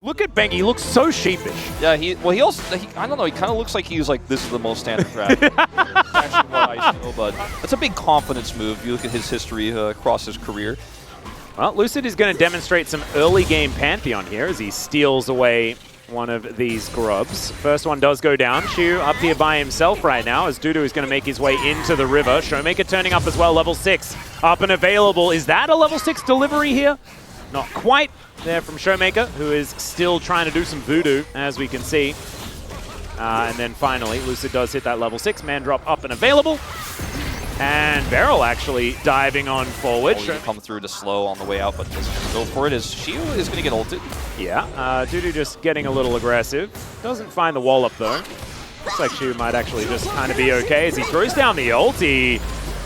Look at Bengi, he looks so sheepish. Yeah, he also, I don't know, he kind of looks like he's like, this is the most standard draft. That's actually what I feel, but that's a big confidence move. You look at his history across his career. Well, Lucid is going to demonstrate some early game Pantheon here as he steals away one of these grubs. First one does go down. Shu up here by himself right now as Dudu is going to make his way into the river. Showmaker turning up as well, level 6. Up and available. Is that a level 6 delivery here? Not quite there from Showmaker, who is still trying to do some voodoo, as we can see. And then finally, Lucid does hit that level 6. Man drop up and available. And Beryl actually diving on forward. Oh, come through to slow on the way out, but doesn't go for it as Shu is going to get ulted. Yeah, Dudu just getting a little aggressive. Doesn't find the wall up though. Looks like Shu might actually just kind of be okay as he throws down the ulti.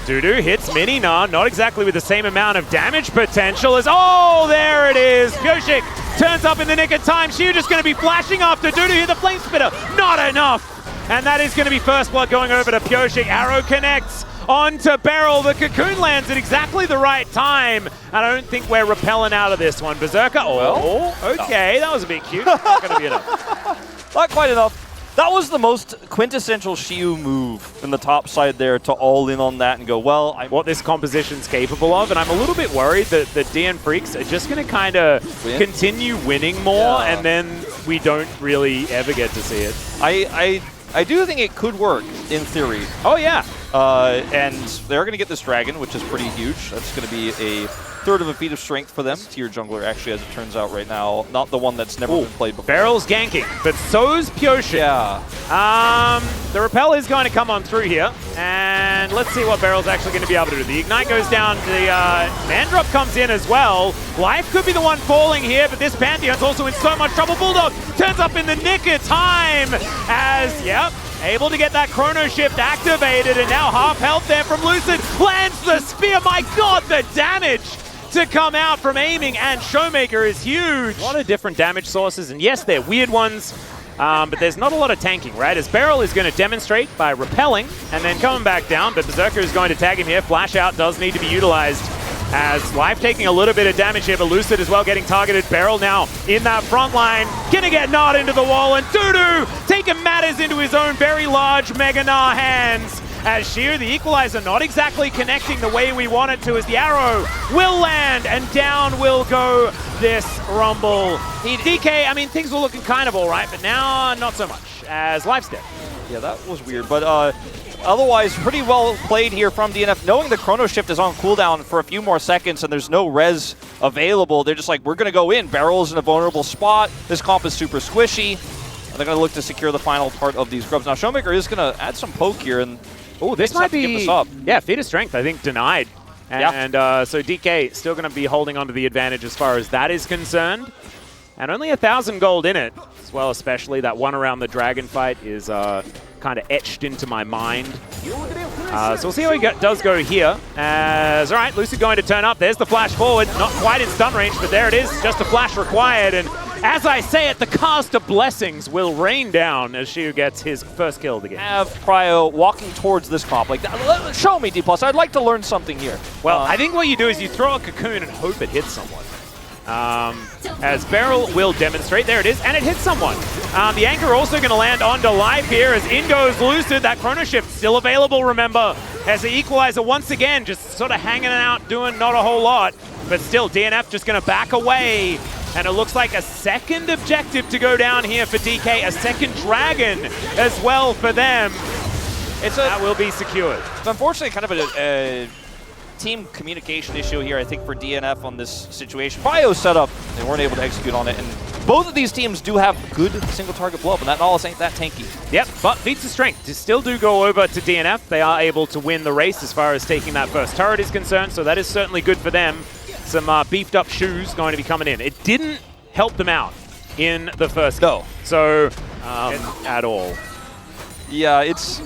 Dudu hits Mini Nah, not exactly with the same amount of damage potential as, oh, there it is. Pyoshik turns up in the nick of time. Shu just going to be flashing after Dudu here, the Flame Spitter. Not enough. And that is going to be first blood going over to Pyoshik. Arrow connects onto Beryl. The cocoon lands at exactly the right time. And I don't think we're repelling out of this one. Berserker, oh, okay, that was a bit cute. Not going to be enough. Not quite enough. That was the most quintessential Shiu move in the top side there, to all in on that and go, well, what this composition's capable of, and I'm a little bit worried that the DN Freecs are just going to kind of continue winning more, and then we don't really ever get to see it. I do think it could work, in theory. Oh, yeah. And they're going to get this dragon, which is pretty huge. That's going to be a third of a feat of strength for them. Tier jungler, actually, as it turns out right now. Not the one that's never been played before. Beryl's ganking, but so's Pyoshik. Yeah. The repel is going to come on through here. And let's see what Beryl's actually going to be able to do. The ignite goes down. The man drop comes in as well. Life could be the one falling here, but this Pantheon's also in so much trouble. Bulldog turns up in the nick of time as, yep, able to get that chrono shift activated, and now half health there from Lucid. Lands the spear. My God, the damage to come out from aiming, and Showmaker is huge. A lot of different damage sources, and yes, they're weird ones, but there's not a lot of tanking, right? As Beryl is going to demonstrate by repelling and then coming back down, but Berserker is going to tag him here. Flash out does need to be utilized as Life taking a little bit of damage here, but Lucid as well getting targeted. Beryl now in that front line, gonna get gnawed into the wall, and Dudu taking matters into his own very large Mega Gnaw hands. As Shu, the equalizer, not exactly connecting the way we want it to, as the arrow will land, and down will go this Rumble. DK, I mean, things were looking kind of all right, but now not so much, as Life's dead. Yeah, that was weird, but otherwise pretty well played here from DNF. Knowing the chrono shift is on cooldown for a few more seconds and there's no res available, they're just like, we're going to go in. Beryl is in a vulnerable spot. This comp is super squishy. They're going to look to secure the final part of these grubs. Now, Showmaker is going to add some poke here, and oh, this might be, give this up. Yeah, feat of strength, I think, denied. And so DK still going to be holding on to the advantage as far as that is concerned. And only 1,000 gold in it as well, especially that one around the dragon fight is kind of etched into my mind. So we'll see how he does go here. As, all right, Lucid going to turn up. There's the flash forward. Not quite in stun range, but there it is. Just a flash required. And as I say it, the cast of blessings will rain down as Shu gets his first kill of the game. Have Prio walking towards this comp. Like, show me, Dplus. I'd like to learn something here. Well, I think what you do is you throw a cocoon and hope it hits someone. As Beryl will demonstrate. There it is, and it hits someone. The anchor also going to land onto Life here as in goes Lucid. That chrono shift still available, remember, as the equalizer once again just sort of hanging out, doing not a whole lot. But still, DNF just going to back away. And it looks like a second objective to go down here for DK, a second dragon as well for them. That will be secured. It's unfortunately kind of a team communication issue here, I think, for DNF on this situation. Prio setup, they weren't able to execute on it, and both of these teams do have good single target blow up, and that Nautilus ain't that tanky. Yep, but feats of strength still do go over to DNF. They are able to win the race as far as taking that first turret is concerned, so that is certainly good for them. Some beefed up shoes going to be coming in. It didn't help them out in the first game. So, at all. Yeah, it's...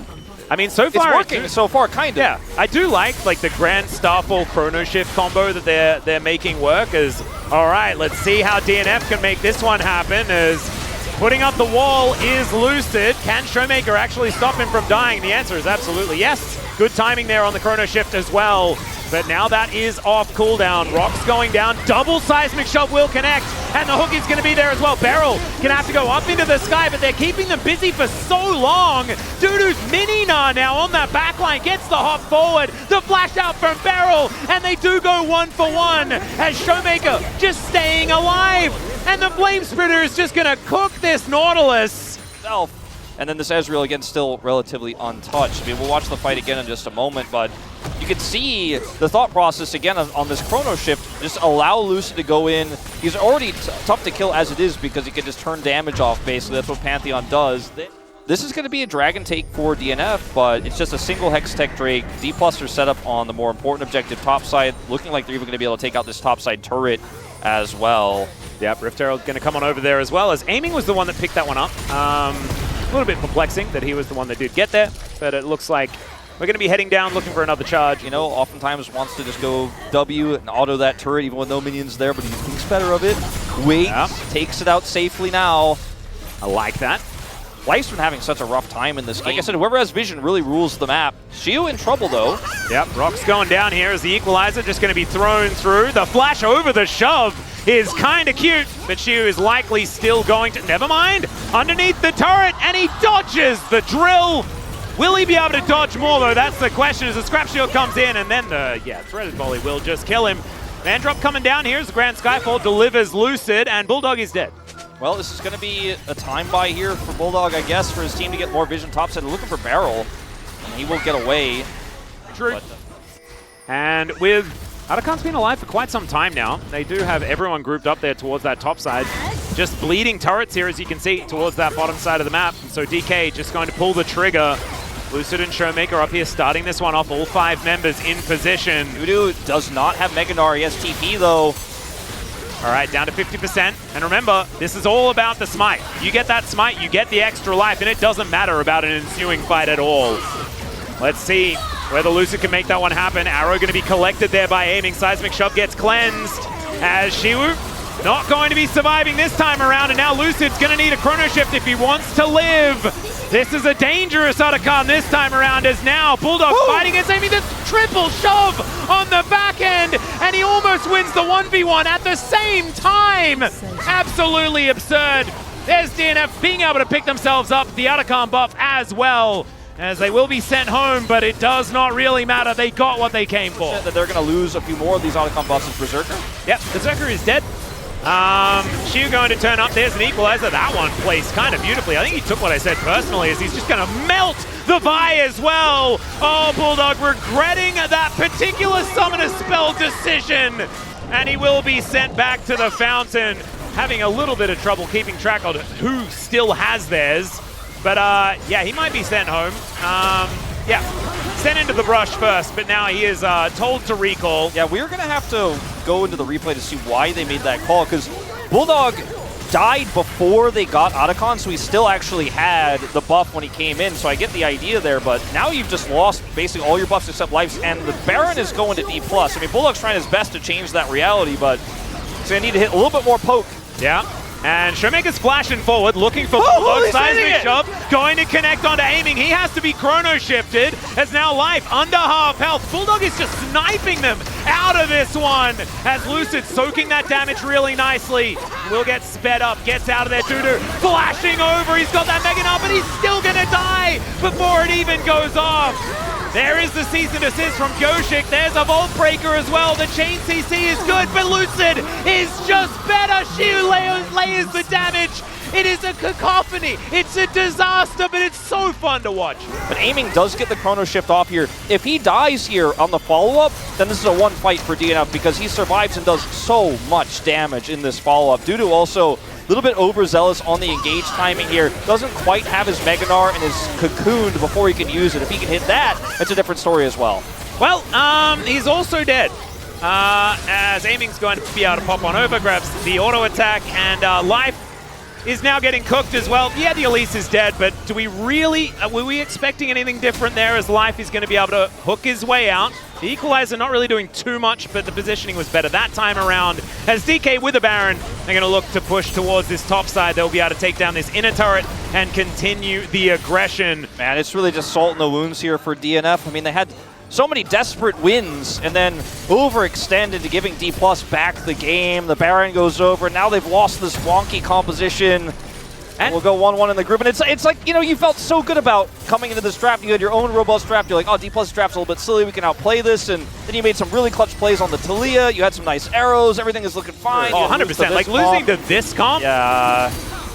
I mean, so far it's working so far, kind of. Yeah, I do like the Grand Starfall Chrono Shift combo that they're making work. As all right, let's see how DNF can make this one happen. As putting up the wall is Lucid. Can Showmaker actually stop him from dying? The answer is absolutely yes. Good timing there on the Chrono Shift as well. but now that is off cooldown. Rock's going down, double seismic shove will connect, and the hook is going to be there as well. Beryl gonna have to go up into the sky, but they're keeping them busy for so long. Dudu's Mini-Na now on that backline, gets the hop forward, the flash out from Beryl, and they do go 1-for-1 as Showmaker just staying alive. And the Flame Splitter is just gonna cook this Nautilus. And then this Ezreal, again, still relatively untouched. I mean, we'll watch the fight again in just a moment, but you can see the thought process, again, on this Chrono Shift. Just allow Lucid to go in. He's already tough to kill as it is because he can just turn damage off, basically. That's what Pantheon does. This is going to be a Dragon take for DNF, but it's just a single Hextech Drake. Dplus are set up on the more important objective topside, looking like they're even going to be able to take out this topside turret as well. Yep, Rift Herald going to come on over there as well, as Aiming was the one that picked that one up. A little bit perplexing that he was the one that did get there, but it looks like we're going to be heading down looking for another charge. You know, oftentimes wants to just go W and auto that turret even with no minions there, but he thinks better of it. Waits, takes it out safely now. I like that. Life's been having such a rough time in this game. Like I said, whoever has vision really rules the map. Shiu in trouble, though. Yep, Rock's going down here as the Equalizer just going to be thrown through. The flash over the shove is kind of cute, but Shiu is likely still going to... Never mind! Underneath the turret, and he dodges the drill! Will he be able to dodge more, though? That's the question as the Scrap Shield comes in, and then the, threaded volley will just kill him. Mandrop coming down here as the Grand Skyfall delivers Lucid, and Bulldog is dead. Well, this is going to be a time buy here for Bulldog, I guess, for his team to get more vision topside. They're looking for Beryl, and he will get away. True. And with Arakan's been alive for quite some time now. They do have everyone grouped up there towards that top side. Just bleeding turrets here, as you can see, towards that bottom side of the map. And so DK just going to pull the trigger. Lucid and Showmaker up here starting this one off, all 5 members in position. Dudu does not have Mega Gnar. He has TP, though. All right, down to 50%. And remember, this is all about the smite. You get that smite, you get the extra life, and it doesn't matter about an ensuing fight at all. Let's see whether Lucid can make that one happen. Arrow going to be collected there by Aiming. Seismic Shove gets cleansed as Shiwu not going to be surviving this time around, and now Lucid's going to need a Chrono Shift if he wants to live. This is a dangerous Otacon this time around, as now Bulldog fighting against Aiming. This triple shove on the back end, and he almost wins the 1v1 at the same time. Absolutely absurd. There's DNF being able to pick themselves up the Otacon buff as well, as they will be sent home, but it does not really matter. They got what they came for. That they're going to lose a few more of these Otacon buffs as Berserker? Yep, Berserker is dead. Shiu going to turn up. There's an Equalizer. That one placed kind of beautifully. I think he took what I said personally, as he's just going to melt the Vi as well. Oh, Bulldog regretting that particular summoner spell decision. And he will be sent back to the fountain, having a little bit of trouble keeping track of who still has theirs. But yeah, he might be sent home. Yeah, sent into the brush first, but now he is told to recall. Yeah, we're going to have to go into the replay to see why they made that call, because Bulldog died before they got Otacon, so he still actually had the buff when he came in, so I get the idea there, but now you've just lost basically all your buffs except lives, and the Baron is going to Dplus. I mean, Bulldog's trying his best to change that reality, but he's going to need to hit a little bit more poke. Yeah. And Showmaker's flashing forward, looking for Bulldog. Seismic Shove, going to connect onto Aiming. He has to be Chrono Shifted, as now Life under half health. Bulldog is just sniping them out of this one, as Lucid soaking that damage really nicely. Will get sped up, gets out of there. Dudu flashing over, he's got that Mega Gnar, but he's still gonna die before it even goes off. There is the cease and desist from Yoshik. There's a Vault Breaker as well. The chain CC is good, but Lucid is just better. Shiu layers the damage. It is a cacophony. It's a disaster, but it's so fun to watch. But Aiming does get the Chrono Shift off here. If he dies here on the follow-up, then this is a one fight for DNF, because he survives and does so much damage in this follow-up. Dudu also a little bit overzealous on the engage timing here. Doesn't quite have his Mega Gnar and is cocooned before he can use it. If he can hit that, it's a different story as well. Well, he's also dead. As Aiming's going to be able to pop on over, grabs the auto attack, and Life is now getting cooked as well. Yeah, the Elise is dead, but do we really, were we expecting anything different there, as Life is going to be able to hook his way out? The Equalizer not really doing too much, but the positioning was better that time around. As DK with a Baron, they're going to look to push towards this top side. They'll be able to take down this inner turret and continue the aggression. Man, it's really just salt in the wounds here for DNF. I mean, they had so many desperate wins and then overextended to giving Dplus back the game. The Baron goes over. Now they've lost this wonky composition. And we'll go 1-1 in the group. And it's like, you know, you felt so good about coming into this draft. You had your own robust draft. You're like, oh, Dplus draft's a little bit silly. We can outplay this. And then you made some really clutch plays on the Talia. You had some nice arrows. Everything is looking fine. Oh, 100%. Like, losing to this comp? Yeah.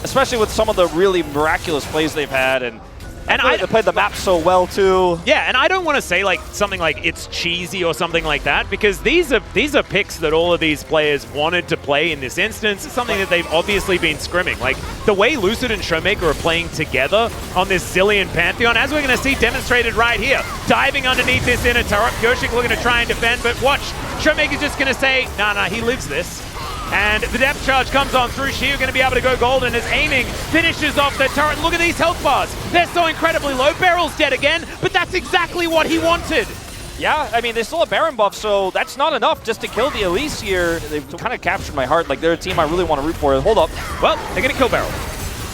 Especially with some of the really miraculous plays they've had. And they played the map so well too. Yeah, and I don't want to say like something like it's cheesy or something like that, because these are picks that all of these players wanted to play in this instance. It's something that they've obviously been scrimming. Like the way Lucid and Showmaker are playing together on this Zilean Pantheon, as we're going to see demonstrated right here. Diving underneath this inner turret, Gershik looking to try and defend, but watch, Showmaker's just going to say, nah, he lives this. And the depth charge comes on through. Shia going to be able to go golden as aiming finishes off the turret. Look at these health bars. They're so incredibly low. Barrel's dead again, but that's exactly what he wanted. Yeah, I mean, they still have Baron buff, so that's not enough just to kill the Elise here. They've kind of captured my heart. Like, they're a team I really want to root for. Hold up. Well, they're going to kill Barrel.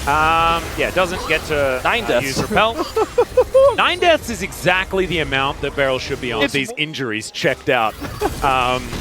Yeah, doesn't get to 9 deaths. Use Repel. 9 deaths is exactly the amount that Beryl should be on. These injuries checked out.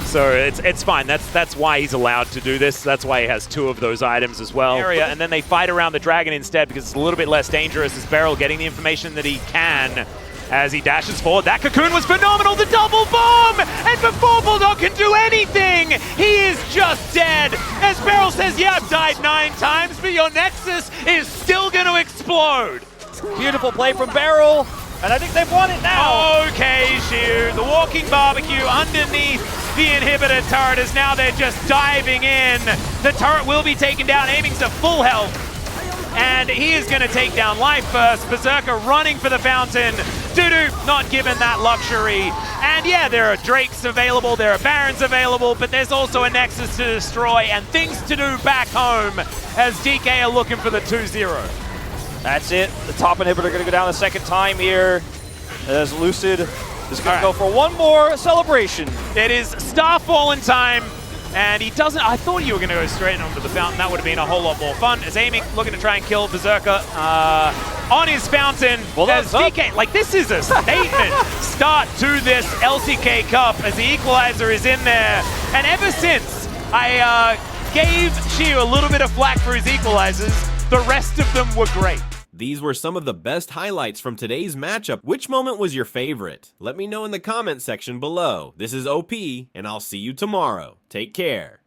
So it's fine. That's why he's allowed to do this. That's why he has 2 of those items as well. And then they fight around the dragon instead because it's a little bit less dangerous as Beryl getting the information that he can. As he dashes forward, that cocoon was phenomenal, the double bomb! And before Bulldog can do anything, he is just dead! As Beryl says, yeah, I've died 9 times, but your Nexus is still gonna explode! Beautiful play from Beryl, and I think they've won it now! Okay, Shu, the walking barbecue underneath the inhibitor turret is now they're just diving in. The turret will be taken down, aiming to full health. And he is going to take down Life first. Berserker running for the fountain. Dudu not given that luxury. And yeah, there are Drakes available, there are Barons available, but there's also a Nexus to destroy and things to do back home as DK are looking for the 2-0. That's it. The top inhibitor going to go down a second time here as Lucid is going to go for one more celebration. It is Starfallen time. And he doesn't, I thought you were going to go straight onto the fountain. That would have been a whole lot more fun. As aiming, looking to try and kill Berserker on his fountain. Well, as DK, like this is a statement start to this LCK Cup as the equalizer is in there. And ever since I gave Shiu a little bit of flack for his equalizers, the rest of them were great. These were some of the best highlights from today's matchup. Which moment was your favorite? Let me know in the comment section below. This is OP, and I'll see you tomorrow. Take care.